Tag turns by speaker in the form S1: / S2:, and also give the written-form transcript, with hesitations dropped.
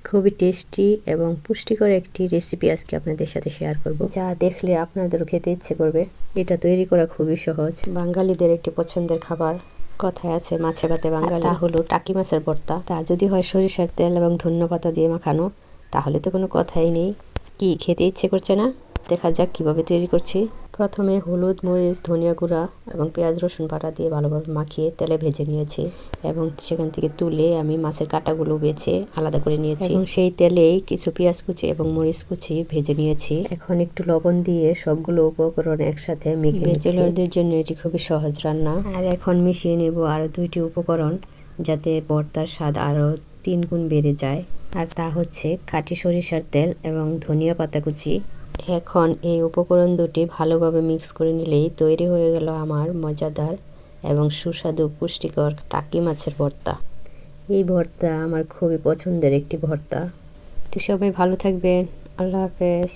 S1: খুবই টেস্টি এবং পুষ্টিকর একটি রেসিপি আজকে আপনাদের সাথে শেয়ার করব, যা দেখলে আপনাদেরও খেতে ইচ্ছে করবে। এটা তৈরি করা খুবই সহজ, বাঙালিদের একটি পছন্দের খাবার। কথায় আছে মাছে ভাতে বাঙালি, তা হলো টাকি মাছের ভর্তা। তা যদি হয় সরিষার তেল এবং ধনেপাতা দিয়ে মাখানো, তাহলে তো কোনো কথাই নেই। কি খেতে ইচ্ছে করছে না? দেখা যাক কিভাবে তৈরি করছি। প্রথমে হলুদ, মরিচ, ধনিয়া গুঁড়া এবং পেঁয়াজ রসুন বাটা দিয়ে ভালোভাবে মাখিয়ে তেলে ভেজে নিয়েছি এবং সেখান থেকে তুলে আমি মাছের কাঁটাগুলো বেছে আলাদা করে নিয়েছি এবং সেই তেলেই কিছু পেঁয়াজ কুচি এবং মরিচ কুচি ভেজে নিয়েছি। এখন একটু লবণ দিয়ে সবগুলো উপকরণ একসাথে মেখে নিচ্ছি। ব্যাচেলরদের জন্য এটি খুবই সহজ রান্না। আর এখন মিশিয়ে নেব আরও 2টি উপকরণ, যাতে ভর্তার স্বাদ আরও 3 গুণ বেড়ে যায়। আর তা হচ্ছে খাঁটি সরিষার তেল এবং ধনিয়া পাতা কুচি। এখন এই উপকরণ দুটি ভালোভাবে মিক্স করে নিলেই তৈরি হয়ে গেল আমার মজাদার এবং সুস্বাদু পুষ্টিকর টাকি মাছের ভর্তা। এই ভর্তা আমার খুবই পছন্দের একটি ভর্তা। তো সবাই ভালো থাকবেন। আল্লাহ হাফেজ।